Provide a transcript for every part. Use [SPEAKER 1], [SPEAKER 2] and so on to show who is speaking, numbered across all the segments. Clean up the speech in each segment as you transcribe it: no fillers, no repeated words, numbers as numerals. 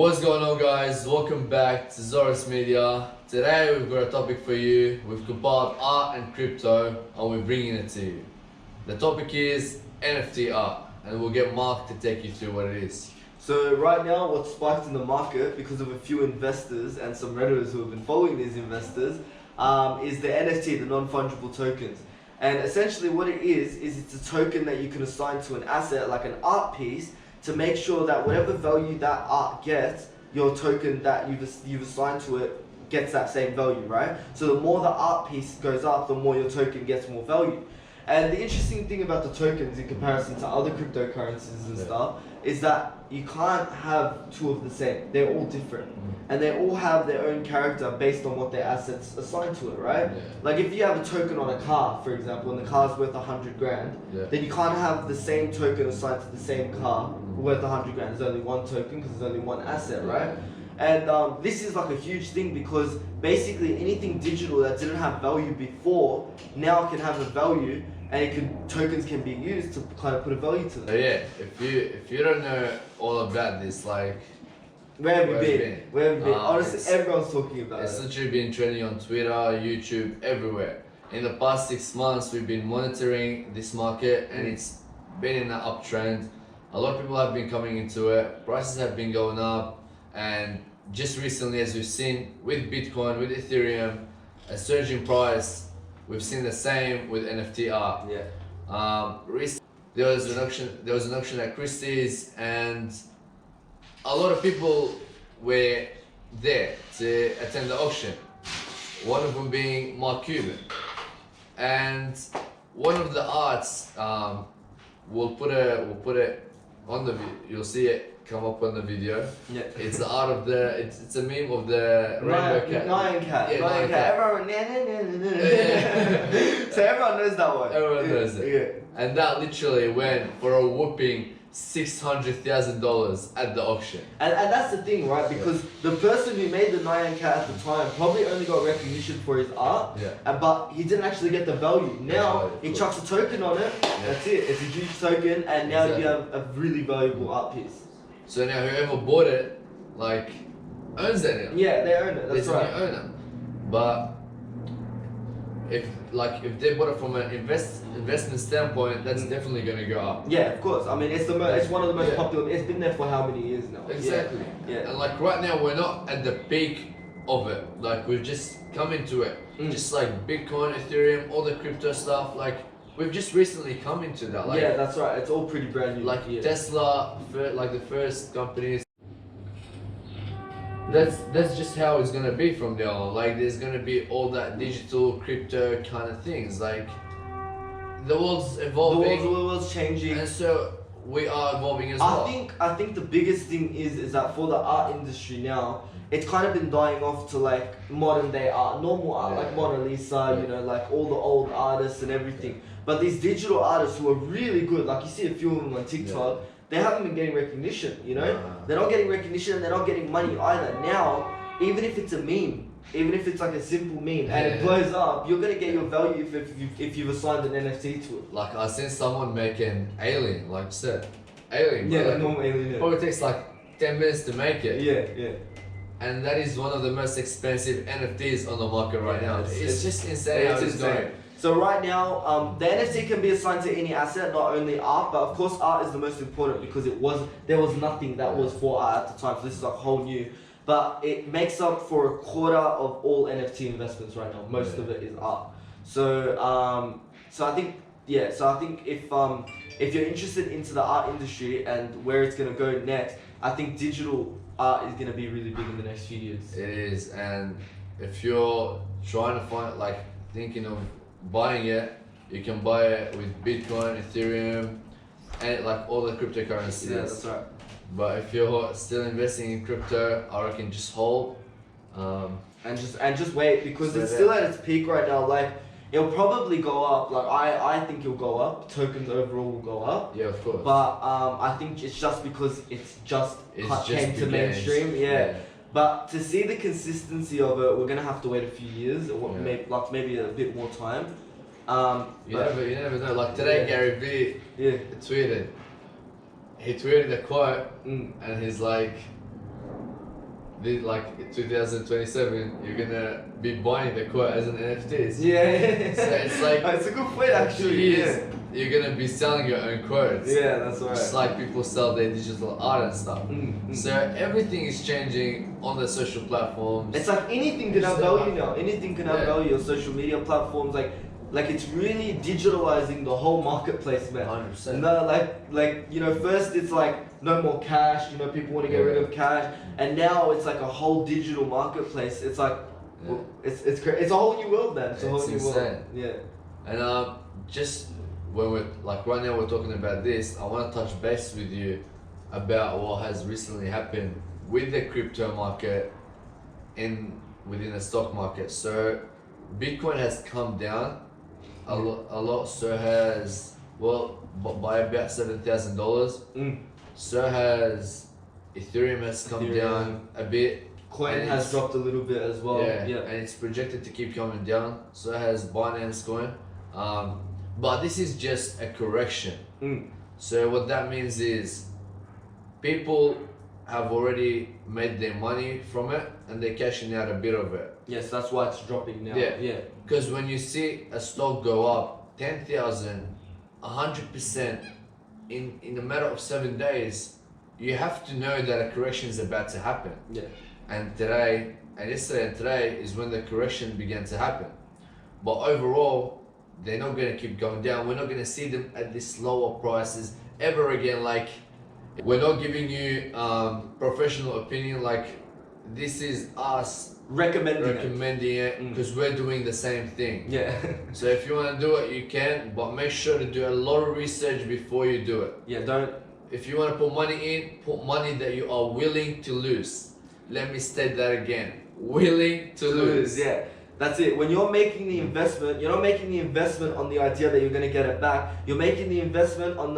[SPEAKER 1] What's going on, guys? Welcome back to Xorus Media. Today we've got a topic for you. We've compiled art and crypto and we're bringing it to you. The topic is NFT art and we'll get Mark to take you through what it is.
[SPEAKER 2] So right now what's spiked in the market because of a few investors and some Redditors who have been following these investors is the NFT, the non-fungible tokens. And essentially what it is it's a token that you can assign to an asset like an art piece to make sure that whatever value that art gets, your token that you've assigned to it gets that same value, right? So the more the art piece goes up, the more your token gets more value. And the interesting thing about the tokens in comparison to other cryptocurrencies and stuff is that you can't have two of the same. They're all different. And they all have their own character based on what their assets assigned to it, right?
[SPEAKER 1] Yeah.
[SPEAKER 2] Like if you have a token on a car, for example, and the car's worth 100 grand, then you can't have the same token assigned to the same car worth 100 grand. There's only one token because there's only one asset, right? And this is like a huge thing because basically anything digital that didn't have value before now can have a value, and tokens can be used to kind of put a value to them.
[SPEAKER 1] So yeah, if you don't know all about this, like
[SPEAKER 2] where have you been? Where have you been? Honestly, everyone's talking about it.
[SPEAKER 1] It's literally been trending on Twitter, YouTube, everywhere. In the past 6 months, we've been monitoring this market and it's been in an uptrend. A lot of people have been coming into it. Prices have been going up, and just recently, as we've seen with Bitcoin, with Ethereum, a surge in price. We've seen the same with NFT art. Recently, there was an auction at Christie's, and a lot of people were there to attend the auction. One of them being Mark Cuban, and one of the arts we'll put it on the video. You'll see it come up on the video.
[SPEAKER 2] Yeah.
[SPEAKER 1] It's the art of the. It's a meme of the rainbow cat.
[SPEAKER 2] Nyan cat.
[SPEAKER 1] Yeah,
[SPEAKER 2] Nyan cat. Everyone. So everyone knows that one.
[SPEAKER 1] Everyone knows it.
[SPEAKER 2] Yeah.
[SPEAKER 1] And that literally went for a whooping $600,000 at the auction.
[SPEAKER 2] And that's the thing, right? Because the person who made the Nyan cat at the time probably only got recognition for his art, but he didn't actually get the value. Now he chucks a token on it. That's it. It's a huge token, and now you have a really valuable art piece.
[SPEAKER 1] So now whoever bought it, like, owns it now.
[SPEAKER 2] Yeah, they own it. That's right.
[SPEAKER 1] They own it. But if they bought it from an investment standpoint, that's definitely going to go up.
[SPEAKER 2] Yeah, of course. I mean, it's one of the most popular. It's been there for how many years now?
[SPEAKER 1] Exactly.
[SPEAKER 2] Yeah.
[SPEAKER 1] And like right now, we're not at the peak of it. Like we've just come into it. Just like Bitcoin, Ethereum, all the crypto stuff. Like we've just recently come into that. Like,
[SPEAKER 2] yeah, that's right. It's all pretty brand new.
[SPEAKER 1] Like Tesla, like the first companies. That's just how it's gonna be from there on. Like there's gonna be all that digital crypto kind of things. Like the world's evolving.
[SPEAKER 2] The world's changing,
[SPEAKER 1] and so we are evolving as well.
[SPEAKER 2] I think the biggest thing is that for the art industry now, it's kind of been dying off to like modern day art, normal art, like Mona Lisa, you know, like all the old artists and everything. But these digital artists who are really good, like you see a few of them on TikTok, they haven't been getting recognition, you know? They're not getting recognition and they're not getting money either. Now, even if it's a meme, even if it's like a simple meme and it blows up, you're gonna get your value if you've assigned an NFT to it.
[SPEAKER 1] Like I seen someone make an alien, like you said. Alien.
[SPEAKER 2] Yeah,
[SPEAKER 1] like,
[SPEAKER 2] normal alien.
[SPEAKER 1] Probably takes like 10 minutes to make it.
[SPEAKER 2] Yeah.
[SPEAKER 1] And that is one of the most expensive NFTs on the market right now. It's just insane how it's going.
[SPEAKER 2] So right now, the NFT can be assigned to any asset, not only art, but of course art is the most important because there was nothing that was for art at the time, so this is like whole new. But it makes up for a quarter of all NFT investments right now. Most of it is art. So I think if you're interested into the art industry and where it's gonna go next, I think digital art is gonna be really big in the next few years.
[SPEAKER 1] It is, and if you're trying to find, like, thinking of buying it, you can buy it with Bitcoin, Ethereum, and like all the cryptocurrencies.
[SPEAKER 2] Yeah, that's right.
[SPEAKER 1] But if you're still investing in crypto, I reckon just hold.
[SPEAKER 2] And just wait because it's still at its peak right now. Like it'll probably go up. Like I think it'll go up. Tokens overall will go up.
[SPEAKER 1] Yeah, of course.
[SPEAKER 2] But I think it's just because it's just came to mainstream. Yeah. But to see the consistency of it, we're gonna have to wait a few years, or maybe a bit more time.
[SPEAKER 1] You never know. Like today, Gary Vee tweeted. He tweeted a quote, and he's like, like 2027, you're gonna be buying the quote as an NFTs.
[SPEAKER 2] Yeah.
[SPEAKER 1] So it's like
[SPEAKER 2] It's a good point actually.
[SPEAKER 1] years,
[SPEAKER 2] Yeah.
[SPEAKER 1] you're gonna be selling your own quotes.
[SPEAKER 2] Yeah, that's right.
[SPEAKER 1] Just like people sell their digital art and stuff.
[SPEAKER 2] Mm.
[SPEAKER 1] So everything is changing on the social platforms.
[SPEAKER 2] It's like anything can have value now. Anything can have
[SPEAKER 1] Yeah.
[SPEAKER 2] value. Your social media platforms, like it's really digitalizing the whole marketplace, man.
[SPEAKER 1] 100%.
[SPEAKER 2] No, like first it's like no more cash. People want to get rid of cash, and now it's like a whole digital marketplace. It's like, well, it's a whole new world, man. It's a whole
[SPEAKER 1] It's
[SPEAKER 2] new
[SPEAKER 1] insane.
[SPEAKER 2] world. Yeah.
[SPEAKER 1] And just when we're like right now we're talking about this, I want to touch base with you about what has recently happened with the crypto market within the stock market. So Bitcoin has come down a lot. So has by about $7,000.
[SPEAKER 2] Mm.
[SPEAKER 1] So has Ethereum has come
[SPEAKER 2] Ethereum.
[SPEAKER 1] down a bit.
[SPEAKER 2] Coin
[SPEAKER 1] And
[SPEAKER 2] has
[SPEAKER 1] it's-
[SPEAKER 2] dropped a little bit as well.
[SPEAKER 1] Yeah, and it's projected to keep coming down. So has Binance Coin. But this is just a correction.
[SPEAKER 2] Mm.
[SPEAKER 1] So what that means is people have already made their money from it and they're cashing out a bit of it.
[SPEAKER 2] Yes, that's why it's dropping now.
[SPEAKER 1] Yeah.
[SPEAKER 2] Yeah.
[SPEAKER 1] Because when you see a stock go up 10,000, 100% in a matter of 7 days, you have to know that a correction is about to happen.
[SPEAKER 2] Yeah.
[SPEAKER 1] And yesterday and today is when the correction began to happen. But overall, they're not going to keep going down. We're not going to see them at these lower prices ever again. Like, we're not giving you professional opinion. Like, this is us recommending it because we're doing the same thing.
[SPEAKER 2] Yeah.
[SPEAKER 1] So if you want to do it, you can, but make sure to do a lot of research before you do it.
[SPEAKER 2] Yeah, don't.
[SPEAKER 1] If you want to put money in, put money that you are willing to lose. Let me state that again. Willing to lose.
[SPEAKER 2] Yeah. That's it. When you're making the investment, you're not making the investment on the idea that you're going to get it back. You're making the investment on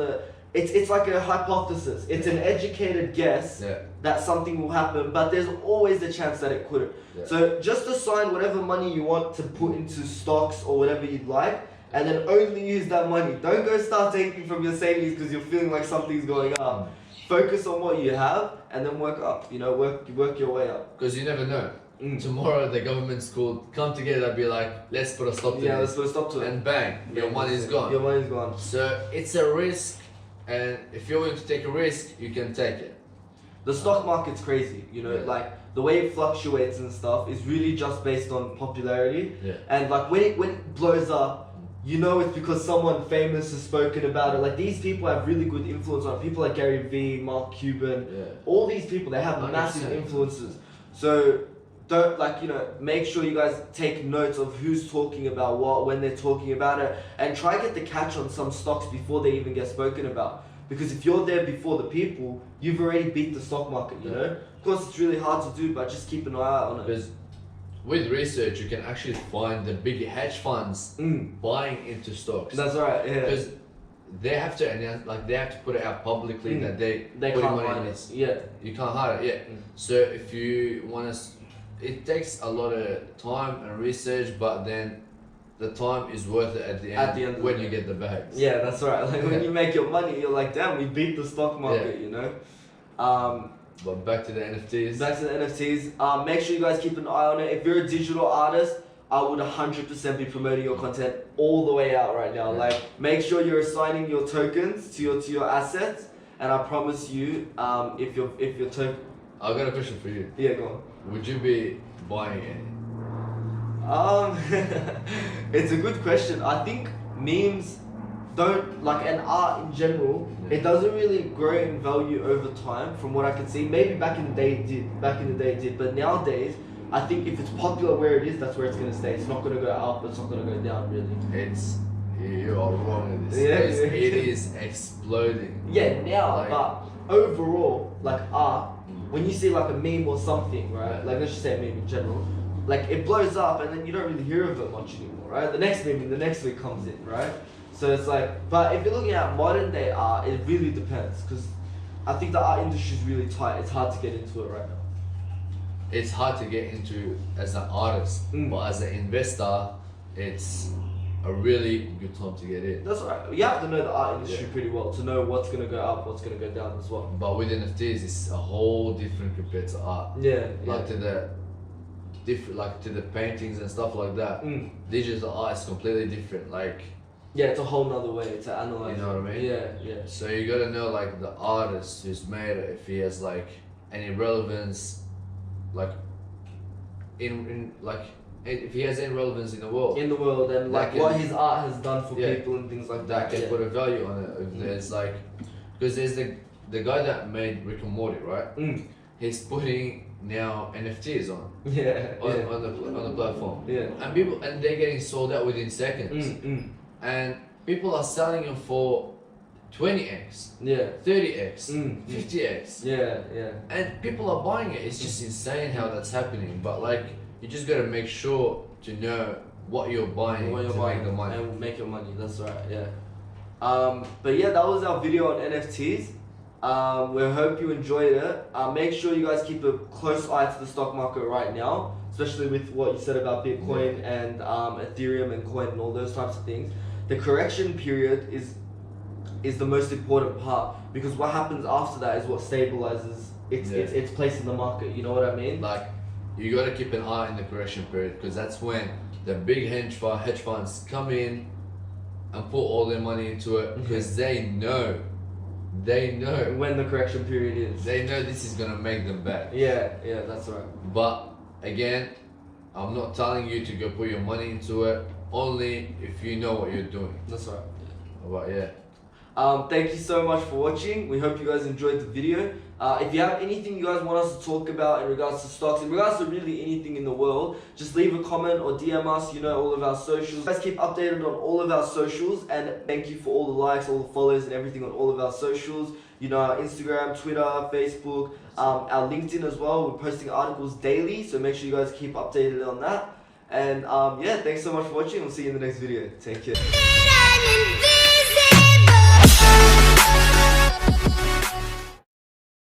[SPEAKER 2] it's like a hypothesis. It's an educated guess that something will happen, but there's always the chance that it couldn't.
[SPEAKER 1] Yeah.
[SPEAKER 2] So just assign whatever money you want to put into stocks or whatever you'd like, and then only use that money. Don't go start taking from your savings because you're feeling like something's going up. Focus on what you have and then work up. Work your way up.
[SPEAKER 1] Because you never know. Tomorrow the government's called, come together and be like, let's put a stop to
[SPEAKER 2] Yeah, let's
[SPEAKER 1] this.
[SPEAKER 2] put a stop to it.
[SPEAKER 1] And bang, your money is gone.
[SPEAKER 2] Your money's gone.
[SPEAKER 1] So it's a risk, and if you're willing to take a risk, you can take it.
[SPEAKER 2] The stock market's crazy,
[SPEAKER 1] Yeah.
[SPEAKER 2] like the way it fluctuates and stuff is really just based on popularity.
[SPEAKER 1] Yeah.
[SPEAKER 2] And like when it blows up, it's because someone famous has spoken about it. Like these people have really good influence on it. People like Gary Vee, Mark Cuban, all these people, they have
[SPEAKER 1] 100%.
[SPEAKER 2] massive influences. So don't make sure you guys take notes of who's talking about what when they're talking about it, and try get the catch on some stocks before they even get spoken about. Because if you're there before the people, you've already beat the stock market. Of course, it's really hard to do, but just keep an eye out on it.
[SPEAKER 1] Because with research, you can actually find the big hedge funds buying into stocks.
[SPEAKER 2] That's right. Yeah.
[SPEAKER 1] Because they have to announce, like they have to put it out publicly that they
[SPEAKER 2] can't
[SPEAKER 1] putting money
[SPEAKER 2] hide
[SPEAKER 1] in
[SPEAKER 2] it.
[SPEAKER 1] this.
[SPEAKER 2] Yeah.
[SPEAKER 1] You can't hide it. Yeah. So if you want to, it takes a lot of time and research, but then the time is worth it at the end,
[SPEAKER 2] of
[SPEAKER 1] when
[SPEAKER 2] the
[SPEAKER 1] you
[SPEAKER 2] day.
[SPEAKER 1] get the bags.
[SPEAKER 2] Yeah, that's right. Like when you make your money, you're like, damn, we beat the stock market.
[SPEAKER 1] But back to the NFTs.
[SPEAKER 2] Back to the NFTs. Make sure you guys keep an eye on it. If you're a digital artist, I would 100% be promoting your content all the way out right now.
[SPEAKER 1] Yeah.
[SPEAKER 2] Like, make sure you're assigning your tokens to your assets, and I promise you, if your token,
[SPEAKER 1] I've got a question for you.
[SPEAKER 2] yeah, go on.
[SPEAKER 1] Would you be buying any?
[SPEAKER 2] It's a good question. I think memes don't and art in general.
[SPEAKER 1] Yeah.
[SPEAKER 2] It doesn't really grow in value over time, from what I can see. Maybe back in the day it did. But nowadays, I think if it's popular where it is, that's where it's gonna stay. It's not gonna go up. It's not gonna go down really.
[SPEAKER 1] You are wrong in this.
[SPEAKER 2] Yeah.
[SPEAKER 1] It is exploding.
[SPEAKER 2] Yeah, now,
[SPEAKER 1] Like-
[SPEAKER 2] but overall, like art, when you see like a meme or something, right?
[SPEAKER 1] Yeah.
[SPEAKER 2] Like let's just say a meme in general, like it blows up and then you don't really hear of it much anymore, right? The next meme in the next week comes in, right? So it's like, but if you're looking at modern day art, it really depends, because I think the art industry is really tight. It's hard to get into it right now.
[SPEAKER 1] It's hard to get into as an artist, but as an investor, it's a really good time to get in.
[SPEAKER 2] That's right. You have to know the art industry pretty well to know what's gonna go up, what's gonna go down as well.
[SPEAKER 1] But with NFTs, it's a whole different compared to art.
[SPEAKER 2] Yeah.
[SPEAKER 1] Like to the like to the paintings and stuff like that. Digital art is completely different. Like,
[SPEAKER 2] yeah, it's a whole nother way to analyze.
[SPEAKER 1] you know what I mean?
[SPEAKER 2] Yeah.
[SPEAKER 1] So you gotta know like the artist who's made it, if he has like any relevance, like in like if he has any relevance in the world.
[SPEAKER 2] In the world, and like
[SPEAKER 1] That
[SPEAKER 2] what
[SPEAKER 1] can-
[SPEAKER 2] his art has done for
[SPEAKER 1] Yeah.
[SPEAKER 2] people and things like
[SPEAKER 1] That
[SPEAKER 2] that.
[SPEAKER 1] can put a value on it. If there's like, because there's the guy that made Rick and Morty, right? He's putting now NFTs on
[SPEAKER 2] Yeah.
[SPEAKER 1] on the platform,
[SPEAKER 2] Yeah.
[SPEAKER 1] and they're getting sold out within seconds, and people are selling them for 20x,
[SPEAKER 2] Yeah.
[SPEAKER 1] 30x, 50x,
[SPEAKER 2] Yeah.
[SPEAKER 1] and people are buying it. It's just insane how that's happening. But like, you just gotta make sure to know what you're buying
[SPEAKER 2] When you're
[SPEAKER 1] to
[SPEAKER 2] buying
[SPEAKER 1] make the money.
[SPEAKER 2] and make your money. That's right. Yeah. But yeah, that was our video on NFTs. We hope you enjoyed it. Make sure you guys keep a close eye to the stock market right now, especially with what you said about Bitcoin and Ethereum and coin and all those types of things. The correction period is the most important part, because what happens after that is what stabilizes its place in the market. You know what I mean?
[SPEAKER 1] Like, you gotta keep an eye in the correction period, because that's when the big hedge funds come in and put all their money into it, because they know
[SPEAKER 2] When the correction period is.
[SPEAKER 1] they know this is gonna make them back.
[SPEAKER 2] Yeah, that's right.
[SPEAKER 1] But again, I'm not telling you to go put your money into it, only if you know what you're doing.
[SPEAKER 2] That's right.
[SPEAKER 1] But yeah.
[SPEAKER 2] Thank you so much for watching. We hope you guys enjoyed the video. If you have anything you guys want us to talk about in regards to stocks, in regards to really anything in the world, just leave a comment or DM us. You know all of our socials. Guys, keep updated on all of our socials, and thank you for all the likes, all the follows, and everything on all of our socials. You know, our Instagram, Twitter, Facebook, our LinkedIn as well. We're posting articles daily, so make sure you guys keep updated on that. And yeah, thanks so much for watching. We'll see you in the next video. Take care.